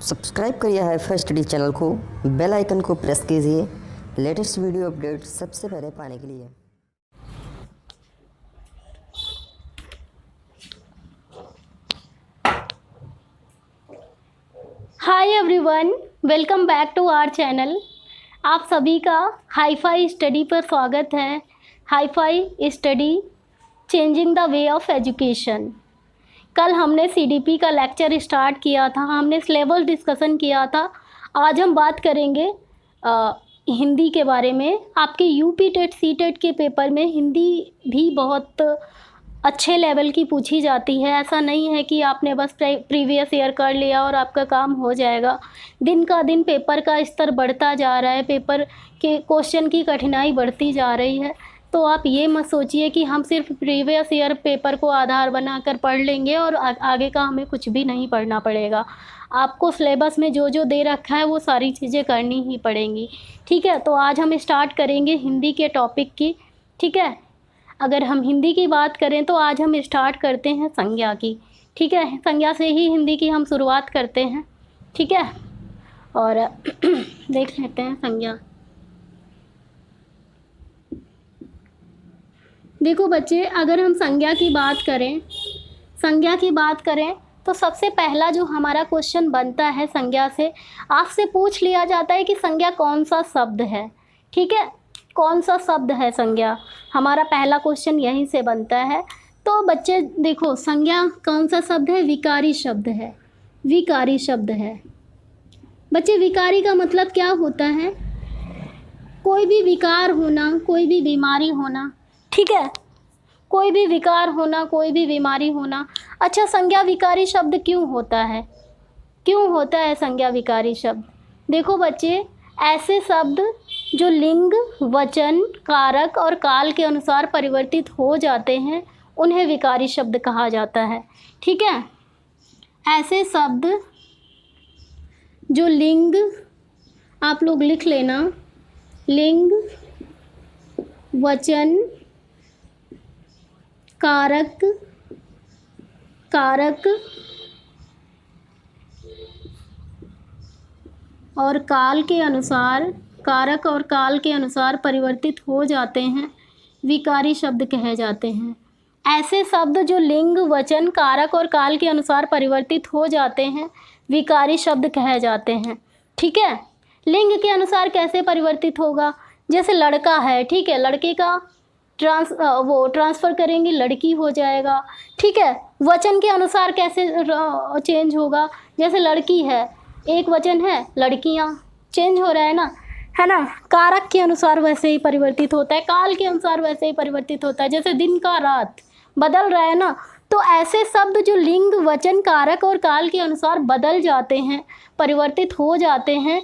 Subscribe करिए HiFi study channel को, bell icon को प्रेस कीजिए लेटेस्ट वीडियो अपडेट सबसे पहले पाने के लिए। Hi everyone, welcome back to our channel. आप सभी का हाईफाई स्टडी पर स्वागत है। HiFi study changing the way of education. कल हमने सीडीपी का लेक्चर स्टार्ट किया था, हमने सिलेबस डिस्कशन किया था। आज हम बात करेंगे हिंदी के बारे में। आपके यूपी टेट सी टेट के पेपर में हिंदी भी बहुत अच्छे लेवल की पूछी जाती है। ऐसा नहीं है कि आपने बस प्रीवियस ईयर कर लिया और आपका काम हो जाएगा। दिन का दिन पेपर का स्तर बढ़ता जा रहा है, पेपर के क्वेश्चन की कठिनाई बढ़ती जा रही है। तो आप ये मत सोचिए कि हम सिर्फ प्रीवियस ईयर पेपर को आधार बनाकर पढ़ लेंगे और आगे का हमें कुछ भी नहीं पढ़ना पड़ेगा। आपको सिलेबस में जो जो दे रखा है वो सारी चीज़ें करनी ही पड़ेंगी। ठीक है, तो आज हम स्टार्ट करेंगे हिंदी के टॉपिक की। ठीक है, अगर हम हिंदी की बात करें तो आज हम स्टार्ट करते हैं संज्ञा की। ठीक है, संज्ञा से ही हिंदी की हम शुरुआत करते हैं। ठीक है, और देख लेते हैं संज्ञा। देखो बच्चे, अगर हम संज्ञा की बात करें तो सबसे पहला जो हमारा क्वेश्चन बनता है संज्ञा से, आपसे पूछ लिया जाता है कि संज्ञा कौन सा शब्द है। ठीक है, कौन सा शब्द है संज्ञा, हमारा पहला क्वेश्चन यहीं से बनता है। तो बच्चे देखो, संज्ञा कौन सा शब्द है? विकारी शब्द है। विकारी शब्द है बच्चे। विकारी का मतलब क्या होता है? कोई भी विकार होना, कोई भी बीमारी होना। ठीक है, कोई भी विकार होना, कोई भी बीमारी होना। अच्छा, संज्ञा विकारी शब्द क्यों होता है? क्यों होता है संज्ञा विकारी शब्द? देखो बच्चे, ऐसे शब्द जो लिंग, वचन, कारक और काल के अनुसार परिवर्तित हो जाते हैं उन्हें विकारी शब्द कहा जाता है। ठीक है, ऐसे शब्द जो लिंग, आप लोग लिख लेना, लिंग, वचन, कारक और काल के अनुसार, कारक और काल के अनुसार परिवर्तित हो जाते हैं, विकारी शब्द कहे जाते हैं। ऐसे शब्द जो लिंग, वचन, कारक और काल के अनुसार परिवर्तित हो जाते हैं विकारी शब्द कहे जाते हैं। ठीक है, लिंग के अनुसार कैसे परिवर्तित होगा? जैसे लड़का है, ठीक है, लड़के का ट्रांसफ़र करेंगे, लड़की हो जाएगा। ठीक है, वचन के अनुसार कैसे चेंज होगा? जैसे लड़की है, एक वचन है, लड़कियां, चेंज हो रहा है ना। कारक के अनुसार वैसे ही परिवर्तित होता है, काल के अनुसार वैसे ही परिवर्तित होता है। जैसे दिन का रात बदल रहा है ना। तो ऐसे शब्द जो लिंग, वचन, कारक और काल के अनुसार बदल जाते हैं, परिवर्तित हो जाते हैं,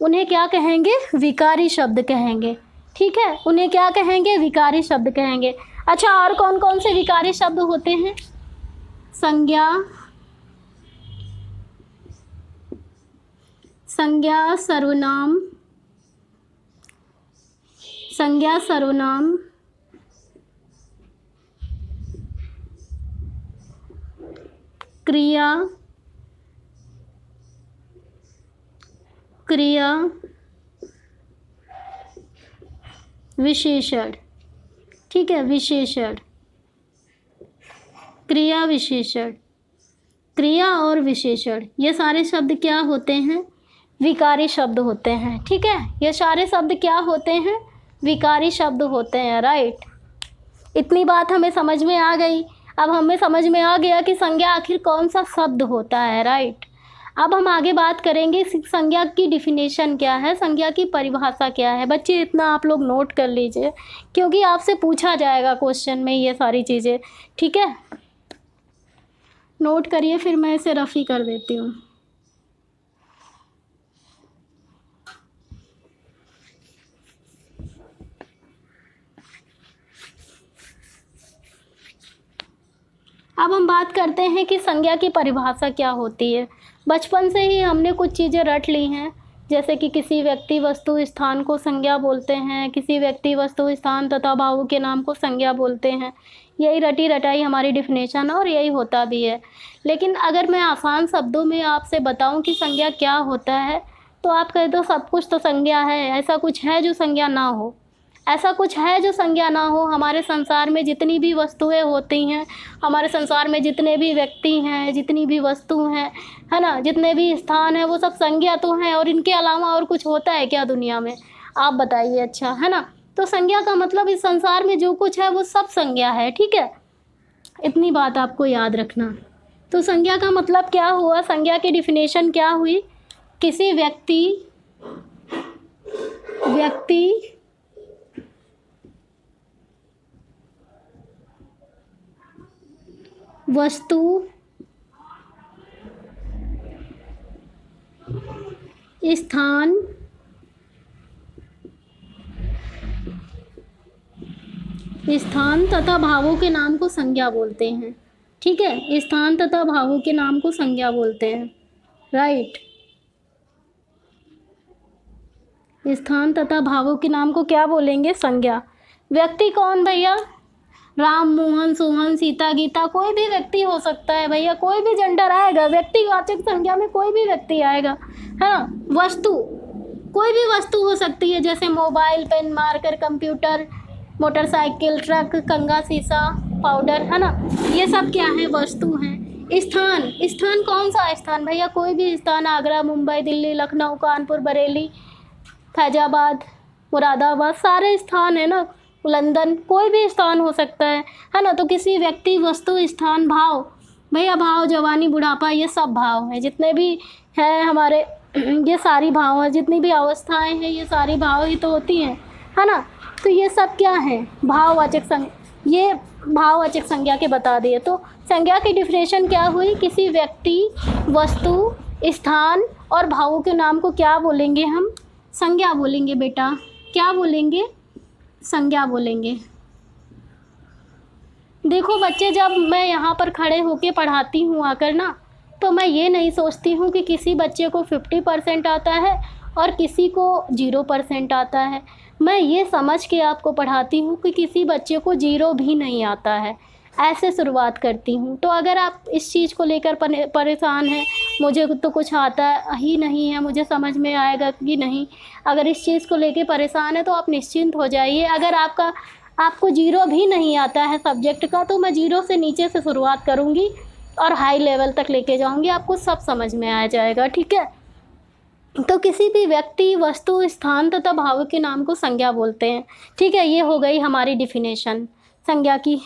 उन्हें क्या कहेंगे? विकारी शब्द कहेंगे। ठीक है, उन्हें क्या कहेंगे? विकारी शब्द कहेंगे। अच्छा, और कौन कौन से विकारी शब्द होते हैं? संज्ञा, सर्वनाम, क्रिया, विशेषण। ठीक है, विशेषण, क्रिया, विशेषण, क्रिया और विशेषण, ये सारे शब्द क्या होते हैं? विकारी शब्द होते हैं। ठीक है, ये सारे शब्द क्या होते हैं? विकारी शब्द होते हैं। राइट, इतनी बात हमें समझ में आ गई। अब हमें समझ में आ गया कि संज्ञा आखिर कौन सा शब्द होता है। राइट, अब हम आगे बात करेंगे संज्ञा की डिफिनेशन क्या है, संज्ञा की परिभाषा क्या है। बच्चे इतना आप लोग नोट कर लीजिए, क्योंकि आपसे पूछा जाएगा क्वेश्चन में ये सारी चीज़ें। ठीक है, नोट करिए, फिर मैं इसे रफ़ी कर देती हूँ। अब हम बात करते हैं कि संज्ञा की परिभाषा क्या होती है। बचपन से ही हमने कुछ चीज़ें रट ली हैं जैसे कि किसी व्यक्ति वस्तु स्थान को संज्ञा बोलते हैं, किसी व्यक्ति वस्तु स्थान तथा भावों के नाम को संज्ञा बोलते हैं। यही रटी रटाई हमारी डिफिनेशन है और यही होता भी है। लेकिन अगर मैं आसान शब्दों में आपसे बताऊं कि संज्ञा क्या होता है, तो आप कह दो सब कुछ तो संज्ञा है, ऐसा कुछ है जो संज्ञा ना हो, ऐसा कुछ है जो संज्ञा ना हो। हमारे संसार में जितनी भी वस्तुएं होती हैं, हमारे संसार में जितने भी व्यक्ति हैं, जितनी भी वस्तु हैं, है ना, जितने भी स्थान हैं, वो सब संज्ञा तो हैं। और इनके अलावा और कुछ होता है क्या दुनिया में? आप बताइए। अच्छा, है ना। तो संज्ञा का मतलब इस संसार में जो कुछ है वो सब संज्ञा है, ठीक है। इतनी बात आपको याद रखना। तो संज्ञा का मतलब क्या हुआ? संज्ञा की डिफिनेशन क्या हुई? किसी व्यक्ति वस्तु स्थान तथा भावों के नाम को संज्ञा बोलते हैं, ठीक है। स्थान तथा भावों के नाम को संज्ञा बोलते हैं, राइट। स्थान तथा भावों के नाम को क्या बोलेंगे? संज्ञा। व्यक्ति कौन भैया? राम, मोहन, सोहन, सीता, गीता, कोई भी व्यक्ति हो सकता है भैया, कोई भी जेंडर आएगा, व्यक्तिवाचक संज्ञा में कोई भी व्यक्ति आएगा, है ना। वस्तु, कोई भी वस्तु हो सकती है, जैसे mobile, pen, marker, computer, motorcycle, truck, कंघा, शीशा, पाउडर, है ना। ये सब क्या है? वस्तु हैं। स्थान, स्थान कौन सा स्थान भैया? कोई भी स्थान, आगरा, मुंबई, दिल्ली, लखनऊ, कानपुर, बरेली, फैजाबाद, मुरादाबाद, सारे स्थान है ना, लंदन, कोई भी स्थान हो सकता है ना। तो किसी व्यक्ति, वस्तु, स्थान, भाव, भैया भाव, जवानी, बुढ़ापा, ये सब भाव हैं, जितने भी हैं हमारे, ये सारी भाव हैं, जितनी भी अवस्थाएं हैं ये सारी भाव ही तो होती हैं, है ना। तो ये सब क्या है? भाववाचक संज्ञा, ये भाववाचक संज्ञा के बता दिए। तो संज्ञा की डिफिनेशन क्या हुई? किसी व्यक्ति, वस्तु, स्थान और भावों के नाम को क्या बोलेंगे हम? संज्ञा बोलेंगे बेटा। क्या बोलेंगे? संज्ञा बोलेंगे। देखो बच्चे, जब मैं यहाँ पर खड़े होके पढ़ाती हूँ आकर ना, तो मैं ये नहीं सोचती हूँ कि किसी बच्चे को 50% आता है और किसी को 0% आता है। मैं ये समझ के आपको पढ़ाती हूँ कि किसी बच्चे को 0 भी नहीं आता है, ऐसे शुरुआत करती हूँ। तो अगर आप इस चीज़ को लेकर परेशान हैं, मुझे तो कुछ आता ही नहीं है, मुझे समझ में आएगा कि नहीं, अगर इस चीज़ को लेकर परेशान है तो आप निश्चिंत हो जाइए। अगर आपको 0 भी नहीं आता है सब्जेक्ट का, तो मैं 0 से नीचे से शुरुआत करूँगी और हाई लेवल तक लेके जाऊँगी, आपको सब समझ में आ जाएगा, ठीक है। तो किसी भी व्यक्ति, वस्तु, स्थान तथा भाव के नाम को संज्ञा बोलते हैं, ठीक है। ये हो गई हमारी डिफिनेशन संज्ञा की।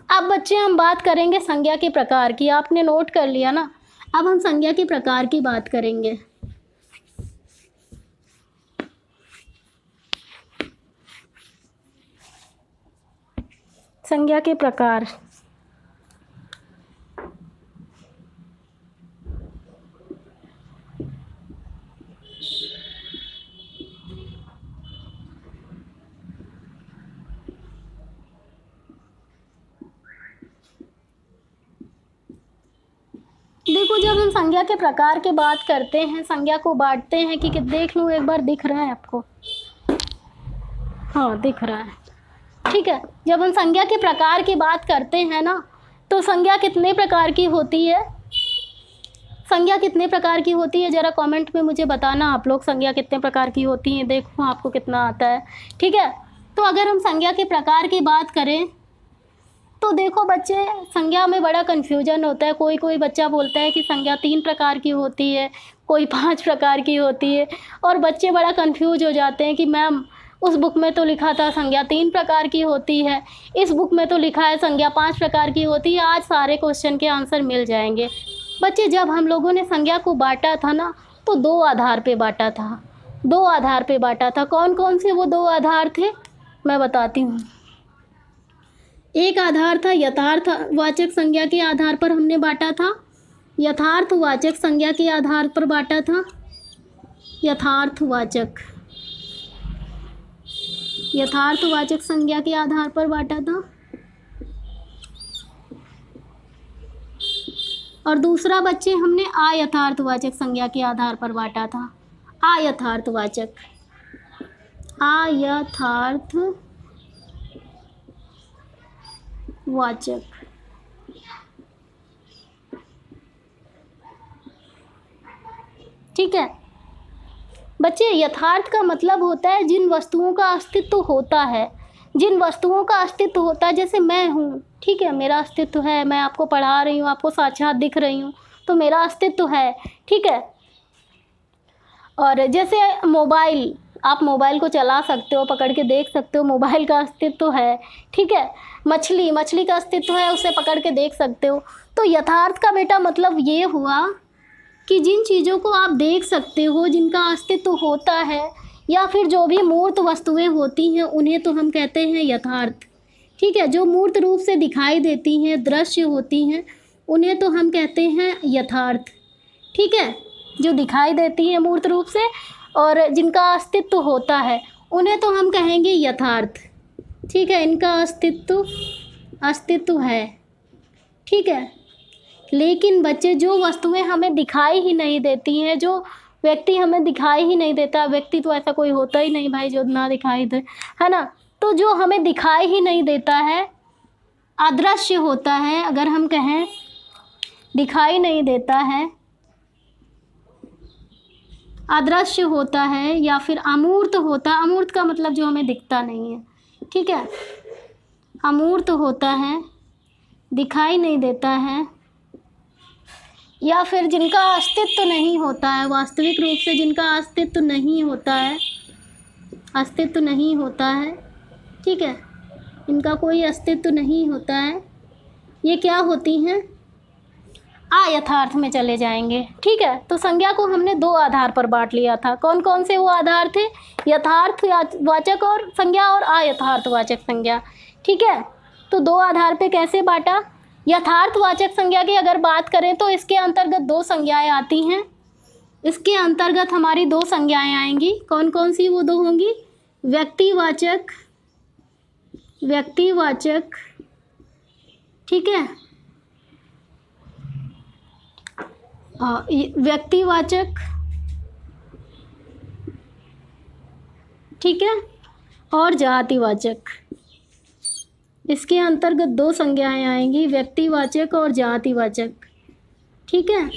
अब बच्चे हम बात करेंगे संज्ञा के प्रकार की। आपने नोट कर लिया ना? अब हम संज्ञा के प्रकार की बात करेंगे। संज्ञा के प्रकार। देखो, जब हम संज्ञा के प्रकार की बात करते हैं, संज्ञा को बांटते हैं कि देख लूँ एक बार, दिख रहा है आपको? हाँ, दिख रहा है, ठीक है। जब हम संज्ञा के प्रकार की बात करते हैं ना, तो संज्ञा कितने प्रकार की होती है? संज्ञा कितने प्रकार की होती है? ज़रा कमेंट में मुझे बताना आप लोग, संज्ञा कितने प्रकार की होती हैं, देखो आपको कितना आता है, ठीक है। तो अगर हम संज्ञा के प्रकार की बात करें तो देखो बच्चे, संज्ञा में बड़ा कन्फ्यूजन होता है। कोई बच्चा बोलता है कि संज्ञा 3 प्रकार की होती है, कोई 5 प्रकार की होती है, और बच्चे बड़ा कन्फ्यूज हो जाते हैं कि मैम उस बुक में तो लिखा था संज्ञा 3 प्रकार की होती है, इस बुक में तो लिखा है संज्ञा 5 प्रकार की होती है। आज सारे क्वेश्चन के आंसर मिल जाएंगे बच्चे। जब हम लोगों ने संज्ञा को बांटा था ना, तो 2 आधार पे बांटा था, 2 आधार पे बांटा था। कौन कौन से वो 2 आधार थे, मैं बताती हूँ। एक आधार था यथार्थवाचक संज्ञा के आधार पर हमने बांटा था, यथार्थवाचक संज्ञा के आधार पर बांटा था, यथार्थवाचक संज्ञा के आधार पर बांटा था। और दूसरा बच्चे हमने अयथार्थवाचक संज्ञा के आधार पर बांटा था। अयथार्थवाचक, अयथार्थवाचक, ठीक है बच्चे। यथार्थ का मतलब होता है जिन वस्तुओं का अस्तित्व होता है, जिन वस्तुओं का अस्तित्व होता है। जैसे मैं हूँ, ठीक है, मेरा अस्तित्व है, मैं आपको पढ़ा रही हूँ, आपको साक्षात दिख रही हूँ, तो मेरा अस्तित्व है, ठीक है। और जैसे मोबाइल, आप मोबाइल को चला सकते हो, पकड़ के देख सकते हो, मोबाइल का अस्तित्व है, ठीक है। मछली, मछली का अस्तित्व है, उसे पकड़ के देख सकते हो। तो यथार्थ का बेटा मतलब ये हुआ कि जिन चीज़ों को आप देख सकते हो, जिनका अस्तित्व होता है, या फिर जो भी मूर्त वस्तुएं होती हैं, उन्हें तो हम कहते हैं यथार्थ, ठीक है। जो मूर्त रूप से दिखाई देती हैं, दृश्य होती हैं, उन्हें तो हम कहते हैं यथार्थ, ठीक है। जो दिखाई देती हैं मूर्त रूप से और जिनका अस्तित्व होता है, उन्हें तो हम कहेंगे यथार्थ, ठीक है। इनका अस्तित्व है, ठीक है। लेकिन बच्चे, जो वस्तुएं हमें दिखाई ही नहीं देती हैं, जो व्यक्ति हमें दिखाई ही नहीं देता, व्यक्ति तो ऐसा कोई होता ही नहीं भाई जो ना दिखाई दे, है ना। तो जो हमें दिखाई ही नहीं देता है, अदृश्य होता है, अगर हम कहें दिखाई नहीं देता है, अदृश्य होता है, या फिर अमूर्त होता है। अमूर्त का मतलब जो हमें दिखता नहीं है, ठीक है। अमूर्त होता है, दिखाई नहीं देता है, या फिर जिनका अस्तित्व नहीं होता है, वास्तविक रूप से जिनका अस्तित्व नहीं होता है, अस्तित्व नहीं होता है, ठीक है। इनका कोई अस्तित्व नहीं होता है, ये क्या होती हैं? अयथार्थ में चले जाएंगे, ठीक है। तो संज्ञा को हमने दो आधार पर बांट लिया था। कौन कौन से वो आधार थे? यथार्थवाचक और संज्ञा और अयथार्थवाचक संज्ञा, ठीक है। तो दो आधार पे कैसे बांटा? यथार्थवाचक संज्ञा की अगर बात करें तो इसके अंतर्गत दो संज्ञाएं आती हैं। इसके अंतर्गत हमारी दो संज्ञाएं आएंगी। कौन कौन सी वो दो होंगी? व्यक्तिवाचक, व्यक्तिवाचक, ठीक है, व्यक्तिवाचक, ठीक है, और जातिवाचक। इसके अंतर्गत दो संज्ञाएं आएंगी, व्यक्तिवाचक और जातिवाचक, ठीक है।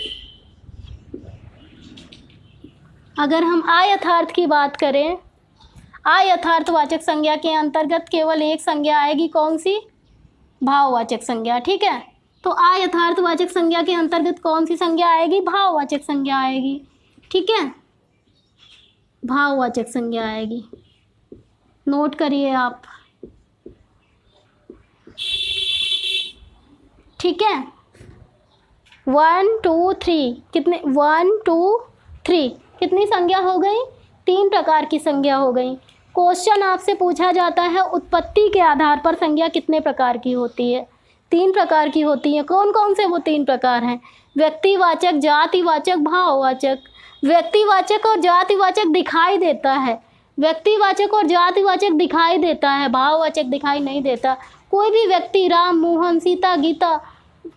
अगर हम अयथार्थ की बात करें, अयथार्थवाचक संज्ञा के अंतर्गत केवल एक संज्ञा आएगी, कौन सी? भाववाचक संज्ञा, ठीक है। तो अयथार्थवाचक संज्ञा के अंतर्गत कौन सी संज्ञा आएगी? भाववाचक संज्ञा आएगी, ठीक है, भाववाचक संज्ञा आएगी। नोट करिए आप, ठीक है। 1 2 3 कितने? 1 2 3 कितनी संज्ञा हो गई? 3 प्रकार की संज्ञा हो गई। क्वेश्चन आपसे पूछा जाता है उत्पत्ति के आधार पर संज्ञा कितने प्रकार की होती है? 3 प्रकार की होती है। कौन कौन से वो 3 प्रकार हैं? व्यक्तिवाचक, जातिवाचक, भाववाचक। व्यक्तिवाचक और जातिवाचक दिखाई देता है, व्यक्तिवाचक और जातिवाचक दिखाई देता है, भाववाचक दिखाई नहीं देता। कोई भी व्यक्ति, राम, मोहन, सीता, गीता,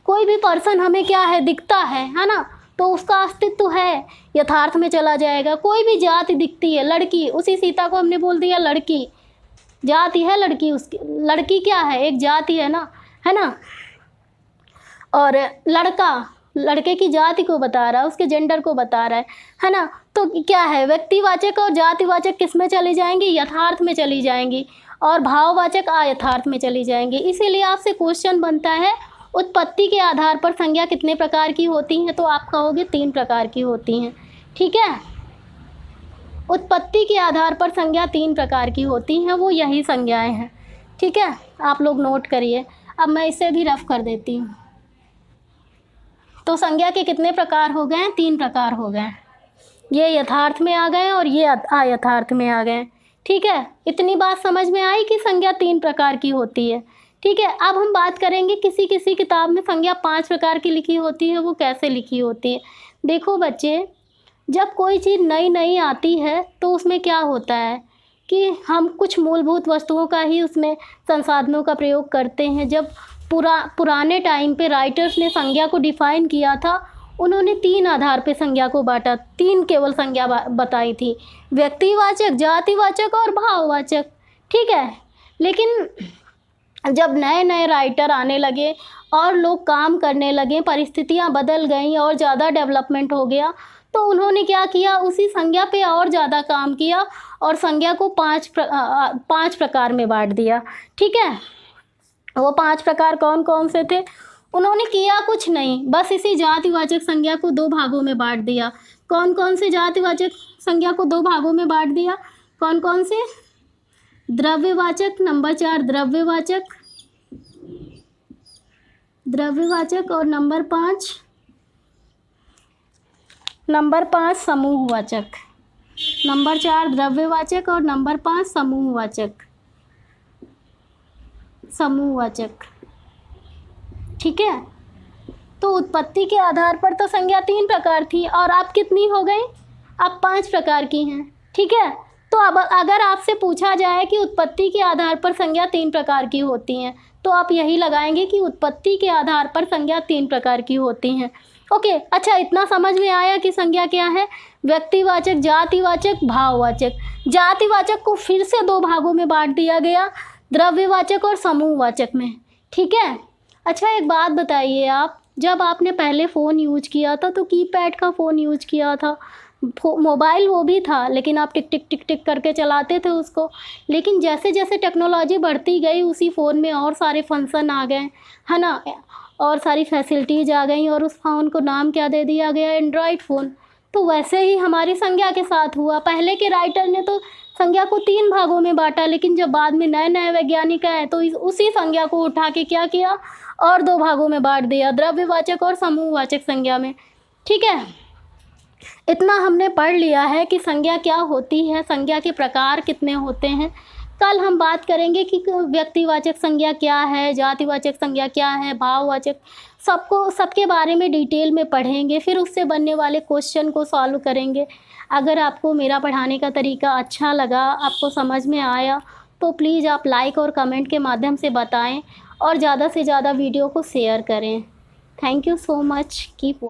कोई भी पर्सन हमें क्या है? दिखता है ना, तो उसका अस्तित्व है, यथार्थ में चला जाएगा। कोई भी जाति दिखती है, लड़की, उसी सीता को हमने बोल दिया लड़की, जाति है लड़की, उसकी लड़की क्या है? एक जाति है ना, है ना। और लड़का, लड़के की जाति को बता रहा है, उसके जेंडर को बता रहा है ना। तो क्या है? व्यक्तिवाचक और जातिवाचक किस में चली जाएंगी? यथार्थ में चली जाएंगी, और भाववाचक अयथार्थ में चली जाएंगी। इसीलिए आपसे क्वेश्चन बनता है उत्पत्ति के आधार पर संज्ञा कितने प्रकार की होती हैं? तो आप कहोगे 3 प्रकार की होती हैं, ठीक है। उत्पत्ति के आधार पर संज्ञा 3 प्रकार की होती हैं, वो यही संज्ञाएं हैं, ठीक है। आप लोग नोट करिए। अब मैं इसे भी रफ कर देती हूँ। तो संज्ञा के कितने प्रकार हो गए? 3 प्रकार हो गए। ये यथार्थ में आ गए और ये अयथार्थ में आ गए, ठीक है। इतनी बात समझ में आई कि संज्ञा 3 प्रकार की होती है, ठीक है। अब हम बात करेंगे किसी किसी किताब में संज्ञा 5 प्रकार की लिखी होती है, वो कैसे लिखी होती है। देखो बच्चे, जब कोई चीज़ नई नई आती है तो उसमें क्या होता है कि हम कुछ मूलभूत वस्तुओं का ही उसमें संसाधनों का प्रयोग करते हैं। जब पुराने टाइम पे राइटर्स ने संज्ञा को डिफाइन किया था, उन्होंने 3 आधार पे संज्ञा को बांटा, 3 केवल संज्ञा बताई थी, व्यक्तिवाचक, जातिवाचक और भाववाचक। ठीक है, लेकिन जब नए नए राइटर आने लगे और लोग काम करने लगे, परिस्थितियां बदल गईं और ज़्यादा डेवलपमेंट हो गया, तो उन्होंने क्या किया, उसी संज्ञा पे और ज़्यादा काम किया और संज्ञा को 5 प्रकार में बांट दिया। ठीक है, वो 5 प्रकार कौन कौन से थे? उन्होंने किया कुछ नहीं, बस इसी जातिवाचक संज्ञा को 2 भागों में बांट दिया। कौन कौन से जातिवाचक संज्ञा को 2 भागों में बांट दिया? कौन कौन से? द्रव्यवाचक, नंबर 4 द्रव्यवाचक और नंबर 5 समूहवाचक। नंबर 4 द्रव्यवाचक और नंबर 5 समूहवाचक। ठीक है, तो उत्पत्ति के आधार पर तो संज्ञा 3 प्रकार थी और आप कितनी हो गई? आप 5 प्रकार की हैं। ठीक है, तो अब अगर आपसे पूछा जाए कि उत्पत्ति के आधार पर संज्ञा 3 प्रकार की होती हैं, तो आप यही लगाएंगे कि उत्पत्ति के आधार पर संज्ञा 3 प्रकार की होती हैं। ओके, अच्छा, इतना समझ में आया कि संज्ञा क्या है? व्यक्तिवाचक, जातिवाचक, भाववाचक। जातिवाचक को फिर से 2 भागों में बांट दिया गया, द्रव्यवाचक और समूहवाचक में। ठीक है, अच्छा, एक बात बताइए, आप जब आपने पहले फ़ोन यूज किया था तो कीपैड का फ़ोन यूज किया था, मोबाइल वो भी था, लेकिन आप टिक टिक टिक टिक करके चलाते थे उसको। लेकिन जैसे जैसे टेक्नोलॉजी बढ़ती गई, उसी फ़ोन में और सारे फंक्शन आ गए, है ना, और सारी फैसिलिटीज़ आ गई, और उस फ़ोन को नाम क्या दे दिया गया? Android phone. तो वैसे ही हमारी संज्ञा के साथ हुआ। पहले के राइटर ने तो संज्ञा को 3 भागों में बांटा, लेकिन जब बाद में नए नए वैज्ञानिक आए तो उसी संज्ञा को उठा के क्या किया, और 2 भागों में बांट दिया, द्रव्यवाचक और समूहवाचक संज्ञा में। ठीक है, इतना हमने पढ़ लिया है कि संज्ञा क्या होती है, संज्ञा के प्रकार कितने होते हैं। कल हम बात करेंगे कि व्यक्तिवाचक संज्ञा क्या है, जातिवाचक संज्ञा क्या है, भाववाचक, सबके बारे में डिटेल में पढ़ेंगे, फिर उससे बनने वाले क्वेश्चन को सॉल्व करेंगे। अगर आपको मेरा पढ़ाने का तरीका अच्छा लगा, आपको समझ में आया, तो प्लीज़ आप लाइक और कमेंट के माध्यम से बताएं और ज़्यादा से ज़्यादा वीडियो को शेयर करें। Thank you so much, keep